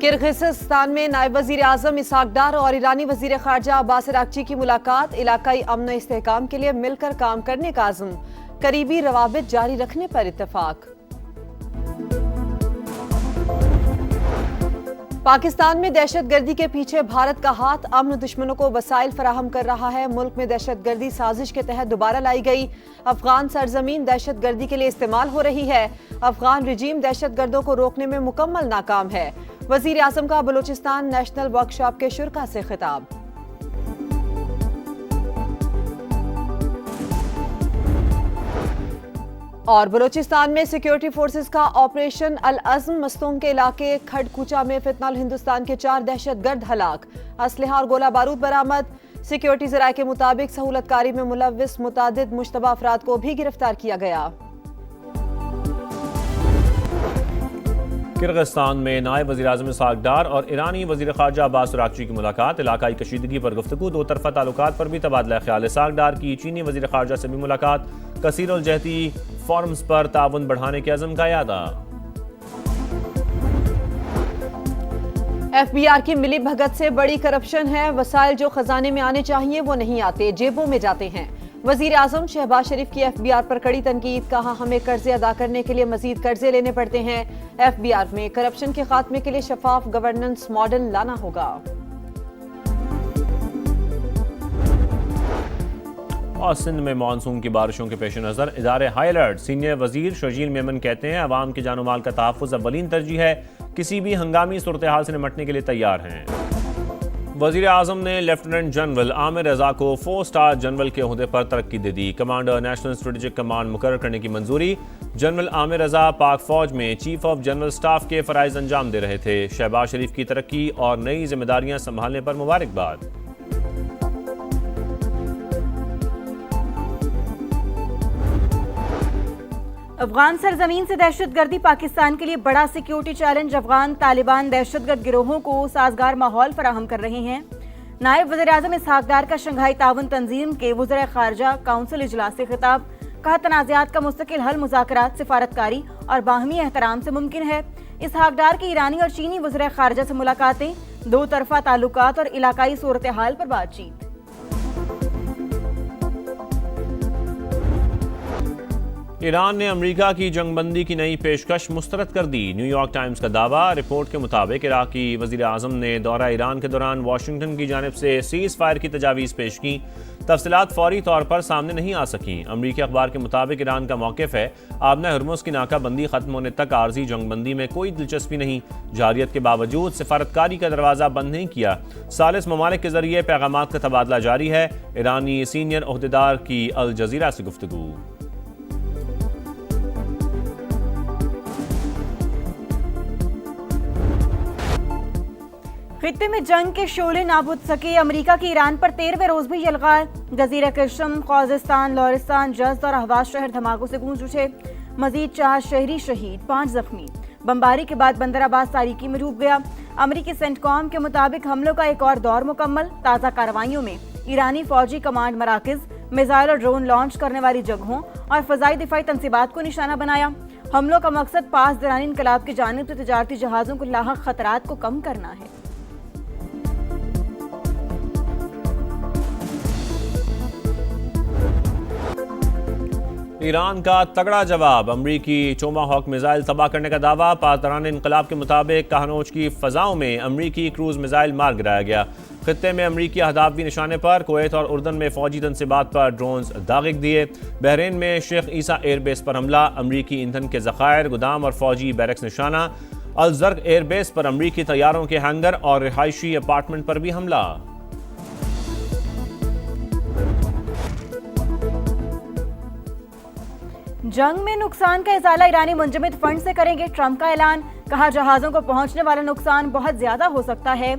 Kyrgyzstan में नायब वजीर आजम इसहाक डार और ईरानी वजीर खारजा अब्बास अरागची की मुलाकात। इलाकाई अमन इस्तेहकाम के लिए मिलकर काम करने का आज़म। करीबी रवाबित जारी रखने पर इत्तेफाक। पाकिस्तान में दहशतगर्दी के पीछे भारत का हाथ। अमन दुश्मनों को वसाइल फराहम कर रहा है। मुल्क में दहशतगर्दी साजिश के तहत दोबारा लाई गई अफगान सरजमीन दहशतगर्दी के लिए इस्तेमाल हो रही है। अफगान रिजीम दहशतगर्दों को रोकने में मुकम्मल नाकाम है। वजीर आजम का बलूचिस्तान नेशनल वर्कशॉप के शुरा से खिताब। और बलूचिस्तान में सिक्योरिटी फोर्सेस का ऑपरेशन अल अज़्म मस्तूम के इलाके खड़कूचा में फितनल हिंदुस्तान के 4 दहशतगर्द हलाक। असलहा और गोला बारूद बरामद। सिक्योरिटी ज़राए के मुताबिक सहूलतकारी में मुलव्विस मुतादिद मुश्तबा अफराद को भी गिरफ्तार किया गया। किर्गिस्तान में नायब वज़ीर आज़म इसहाक डार और ईरानी वज़ीर ख़ारजा अब्बास अरागची की मुलाकात। इलाकाई कशीदगी पर गुफ्तगू। दो तरफ़ा ताल्लुकात पर भी तबादला ख्याल। इसहाक डार की चीनी वज़ीर ख़ारजा से भी मुलाकात। कसीरुल जहती फॉरम्स पर ताउन बढ़ाने के अज़म का यादा। FBR की मिली भगत से बड़ी करप्शन है। वसाइल जो खजाने में आने चाहिए वो नहीं आते, जेबों में जाते हैं। वजीर आजम शहबाज शरीफ की FBR पर कड़ी तनकीद। कहा हमें कर्जे अदा करने के लिए मजीद कर्जे लेने पड़ते हैं। FBR में करप्शन के खात्मे के लिए शफाफ गवर्नेंस मॉडल लाना होगा। और सिंध में मानसून की बारिशों के पेश नज़र इदारे हाई अलर्ट। सीनियर वजीर शर्जील मेमन कहते हैं अवाम के जानो माल का तहफ़्फ़ुज़ अव्वलीन तरजीह है। किसी भी हंगामी सूरत हाल से निपटने के लिए तैयार हैं। वज़ीर आज़म ने लेफ्टिनेंट जनरल आमिर रज़ा को 4 स्टार जनरल के ओहदे पर तरक्की दे दी। कमांडर नेशनल स्ट्रेटेजिक कमांड मुकर्रर करने की मंजूरी। जनरल आमिर रज़ा पाक फौज में चीफ ऑफ जनरल स्टाफ के फ़राइज़ अंजाम दे रहे थे। शहबाज शरीफ की तरक्की और नई जिम्मेदारियां संभालने पर मुबारकबाद। अफगान सरजमीन से दहशतगर्दी पाकिस्तान के लिए बड़ा सिक्योरिटी चैलेंज। अफगान तालिबान दहशतगर्द गिरोहों को साजगार माहौल फराहम कर रहे हैं। नायब वज़ीर आज़म इसहाक डार का शंघाई ताउन तंजीम के वज़ीर ख़ारजा काउंसिल इजलास से खिताब। कहा तनाज़ात का मुस्तकिल हल मुज़ाकरात, सिफारतकारी और बाहमी एहतराम से मुमकिन है। इसहाक डार की ईरानी और चीनी वज़ीर ख़ारजा से मुलाकातें। दो तरफ़ा ताल्लुकात और इलाकाई सूरत हाल पर बातचीत। ईरान ने अमेरिका की जंगबंदी की नई पेशकश मुस्तरद कर दी। न्यूयॉर्क टाइम्स का दावा। रिपोर्ट के मुताबिक इराकी वज़ीर आज़म ने दौरा ईरान के दौरान वाशिंगटन की जानिब से सीज़ फायर की तजावीज़ पेश की। तफसीलात फौरी तौर पर सामने नहीं आ सकी। अमरीकी अखबार के मुताबिक ईरान का मौक़िफ़ है आबना हुर्मुज़ की नाकाबंदी ख़त्म होने तक आर्जी जंगबंदी में कोई दिलचस्पी नहीं। जारियत के बावजूद सिफारतकारी का दरवाज़ा बंद नहीं किया। सालिस ममालिक के ज़रिए पैगामात का तबादला जारी है। ईरानी सीनियर ओहदेदार की अल जज़ीरा से गुफ्तगू। खित्ते में जंग के शोले ना बुझ सके। अमेरिका की ईरान पर 13वें रोज भी यलगार। जजीरा कृष्ण, ख्वाजिस्तान, लॉरिस्तान, जज़्द और अहवाज शहर धमाकों से गूंज उठे। मजीद 4 शहरी शहीद, 5 जख्मी। बमबारी के बाद बंदराबाद तारीकी में डूब गया। अमेरिकी सेंटकॉम के मुताबिक हमलों का एक और दौर मुकम्मल। ताज़ा कार्रवाइयों में ईरानी फौजी कमांड मराकज़, मिसाइल और ड्रोन लॉन्च करने वाली जगहों और फ़ज़ाई दिफाई तंसीबात को निशाना बनाया। हमलों का मकसद पास दरानी इनकलाब की जानिब से तजारती जहाज़ों को लाहक खतरात को कम करना है। ईरान का तगड़ा जवाब। अमरीकी टोमाहॉक मिसाइल तबाह करने का दावा। पासदारान इनकलाब के मुताबिक कहानोज की फ़ज़ाओं में अमरीकी क्रूज़ मिसाइल मार गिराया गया। खित्ते में अमरीकी अहदाफ भी निशाने पर। कुवैत और उर्दन में फ़ौजी तनसीबात पर ड्रोन्स दागिक दिए। बहरीन में शेख ईसा एयरबेस पर हमला। अमरीकी ईंधन के ज़खायर, गोदाम और फ़ौजी बैरक्स निशाना। अल ज़र्क एयरबेस पर अमरीकी तैयारों के हैंगर और रिहायशी अपार्टमेंट पर भी हमला। जंग में नुकसान का इजाला ईरानी मुंजमद फंड से करेंगे, ट्रंप का ऐलान। कहा जहाजों को पहुंचने वाला नुकसान बहुत ज्यादा हो सकता है।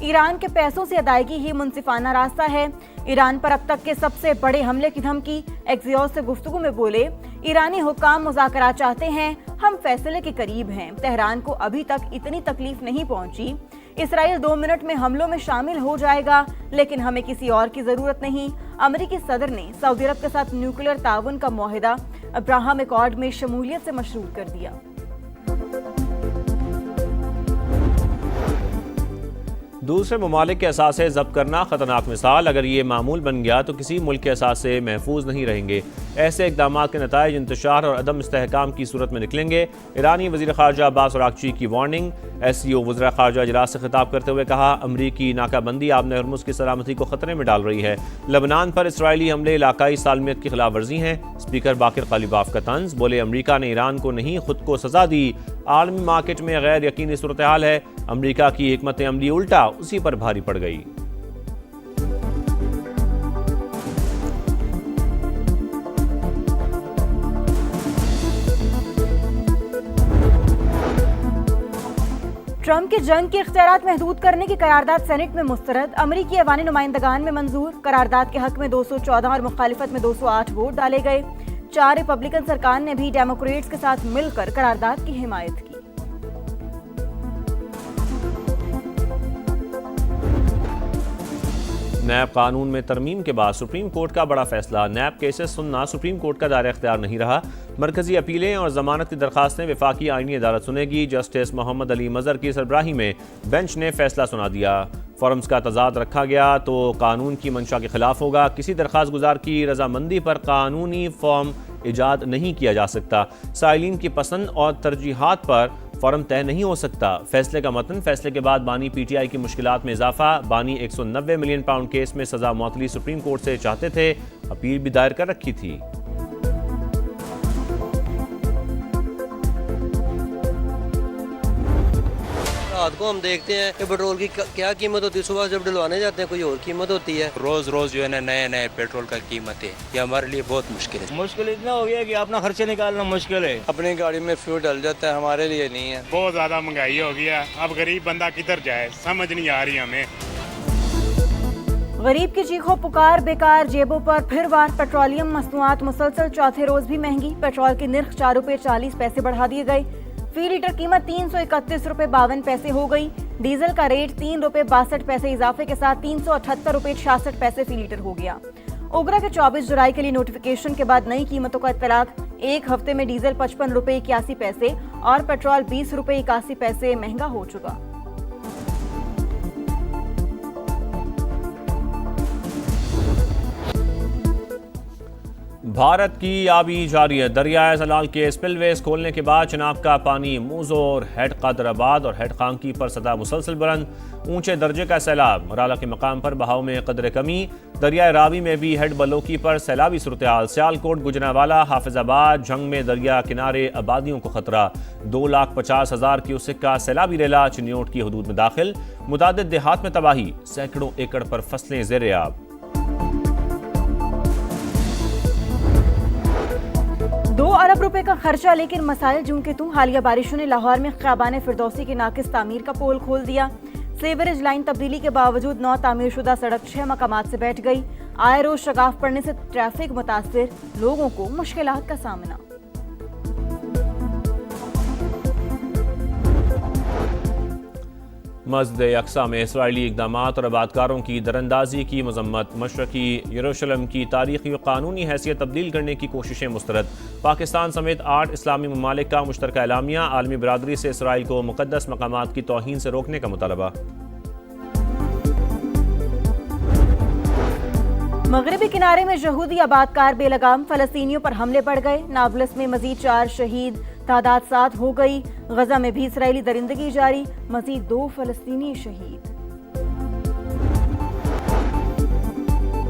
ईरान के पैसों से अदायगी ही मुनसिफाना रास्ता है। ईरान पर अब तक के सबसे बड़े हमले की धमकी। एक्सियोस से गुफ्तगू में बोले ईरानी हुक्काम मुज़ाकरात चाहते हैं, हम फैसले के करीब हैं। तेहरान को अभी तक इतनी तकलीफ नहीं पहुंची। इसराइल 2 मिनट में हमलों में शामिल हो जाएगा, लेकिन हमें किसी और की जरूरत नहीं। अमेरिकी सदर ने सऊदी अरब के साथ न्यूक्लियर ताउन का मुआहिदा अब्राहम एकॉर्ड में शमूलियत से मशरूत कर दिया। दूसरे ममालिक के असासे जब्त करना खतरनाक मिसाल। अगर ये मामूल बन गया तो किसी मुल्क के असासे महफूज नहीं रहेंगे। ऐसे इकदाम के नताइज इंतशार और अदम इस्तेहकाम की सूरत में निकलेंगे। ईरानी वज़ीर ख़ारजा अब्बास अराग़ची की वार्निंग। SCO वज़ीर ख़ारजा इजलास से खिताब करते हुए कहा, अमरीकी नाकाबंदी आबने हरमुज़ की सलामती को खतरे में डाल रही है। लबनान पर इसराइली हमले इलाकाई सालमियत की खिलाफ वर्जी हैं। स्पीकर बाकिर कालिबाफ का तंज, बोले अमरीका ने ईरान को नहीं खुद को सजा दी। आलमी मार्केट में गैर यकीनी सूरत हाल है। अमरीका की हिकमत अमली उल्टा उसी पर भारी पड़ गई। ट्रंप की जंग के इख्तियारात महदूद करने की करारदाद सेनेट में मुस्तरद। अमरीकी ऐवान नुमाइंदगान में मंजूर। करारदाद के हक में 214 और मुखालिफत में 208 वोट डाले गए। 4 रिपब्लिकन सरकार ने भी डेमोक्रेट्स के साथ मिलकर करारदाद की हिमायत की। नैब कानून में तरमीम के बाद सुप्रीम कोर्ट का बड़ा फैसला। नैब केसेस सुनना सुप्रीम कोर्ट का दायरा इख्तियार नहीं रहा। मरकजी अपीलें और जमानत की दरखास्तें वफाकी आईनी अदालत सुनेगी। जस्टिस मोहम्मद अली मजहर की सरबराही में बेंच ने फैसला सुना दिया। फॉर्म्स का तजाद रखा गया तो कानून की मंशा के खिलाफ होगा। किसी दरखास्त गुजार की रजामंदी पर कानूनी फॉर्म ईजाद नहीं किया जा सकता। साइलिन की पसंद और तरजीहात पर फॉर्म तय नहीं हो सकता। फैसले का मतन। फैसले के बाद बानी PTI की मुश्किलात में इजाफा। बानी 190 मिलियन पाउंड केस में सजा मुअत्तली सुप्रीम कोर्ट से चाहते थे। अपील भी दायर कर रखी थी। रात को हम देखते हैं कि पेट्रोल की क्या कीमत होती है। सुबह जब डलवाने जाते हैं कोई और कीमत होती है। रोज रोज जो है ना नए नए पेट्रोल का कीमत है, ये हमारे लिए बहुत मुश्किल है। मुश्किल इतना हो गया कि अपना खर्चे निकालना मुश्किल है। अपनी गाड़ी में फ्यूल डल जाता है, हमारे लिए नहीं है। बहुत ज्यादा महंगाई हो गया। अब गरीब बंदा किधर जाए, समझ नहीं आ रही हमें। गरीब की चीखों पुकार बेकार जेबों पर फिर वार। पेट्रोलियम मसनूआत मुसलसल चौथे रोज भी महंगी। पेट्रोल की निर्ख 4 रुपये 40 पैसे बढ़ा दिए गए। फी लीटर कीमत 331 रुपये 52 पैसे हो गई। डीजल का रेट 3 रुपये 62 पैसे इजाफे के साथ 378 रुपये 66 पैसे फी लीटर हो गया। ओगरा के 24 जुलाई के लिए नोटिफिकेशन के बाद नई कीमतों का इत्तलाक। एक हफ्ते में डीजल 55 रुपये 81 पैसे और पेट्रोल 20 रुपये 81 पैसे महंगा हो चुका। भारत की आबी जारी है। दरियाए सलाल के स्पिलवेज खोलने के बाद चिनाब का पानी मूजोर, हेड कादराबाद और हेड खांकी पर सतह मुसलसल बुलंद। ऊंचे दर्जे का सैलाब। मराला के मकाम पर बहाव में कदर कमी। दरियाए रावी में भी हेड बलोकी पर सैलाबी सूरत-ए-हाल। सियालकोट, गुजरांवाला, हाफिजाबाद, जंग में दरिया किनारे आबादियों को खतरा। 2,50,000 क्यूसेक का सैलाबी रेला चिन्योट की हदूद में दाखिल। मुतादिद देहात में तबाही। सैकड़ों एकड़ पर फसलें ज़ेर-ए-आब। 2 अरब रुपए का खर्चा लेकिन मसाइल जूं के तू। हालिया बारिशों ने लाहौर में ख़ियाबान फिरदौसी की नाकिस तामीर का पोल खोल दिया। सीवरेज लाइन तब्दीली के बावजूद 9 तामीरशुदा सड़क 6 मकामात से बैठ गई। आए रोज शगाफ पड़ने से ट्रैफिक मुतासिर, लोगों को मुश्किलात का सामना। मस्जिद अक्सा में इसराइली इक़दामात और आबादकारों की दरअंदाजी की मजम्मत। मशरकी यरूशलेम की तारीखी और कानूनी हैसियत तब्दील करने की कोशिशें मुस्तरद। पाकिस्तान समेत 8 इस्लामी ममालिक का मुश्तरका एलामिया। आलमी बरादरी से इसराइल को मुक़द्दस मकामात की तौहीन से रोकने का मुतालबा। मगरबी किनारे में यहूदी आबादकार बेलगाम। फ़लस्तीनियों पर हमले बढ़ गए। नाबलस में मजीद 4 शहीद, तादाद 7 हो गई। गजा में भी इसराइली दरिंदगी जारी, मजीद 2 फ़लस्तीनी शहीद।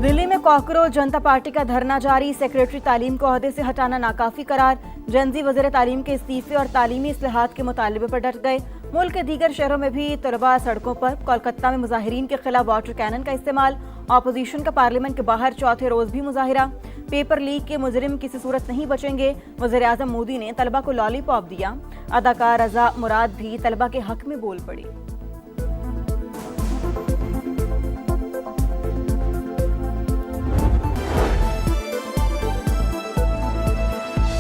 दिल्ली में कॉकरोच जनता पार्टी का धरना जारी। सेक्रेटरी तालीम को ओहदे से हटाना नाकाफी करार। जनजी वज़ीर तालीम के इस्तीफे और तालीमी इस्लाहात के मुतालबे पर डट गए। मुल्क के दीगर शहरों में भी तलबा सड़कों पर। कोलकाता में मुजाहिरीन के खिलाफ वाटर कैनन का इस्तेमाल। ऑपोजिशन का पार्लियामेंट के बाहर चौथे रोज भी मुजाहिरा। पेपर लीक के मुजरिम किसी सूरत नहीं बचेंगे। वज़ीर-ए-आज़म मोदी ने तलबा को लॉलीपॉप दिया। अदाकार रजा मुराद भी तलबा के हक में बोल पड़ी।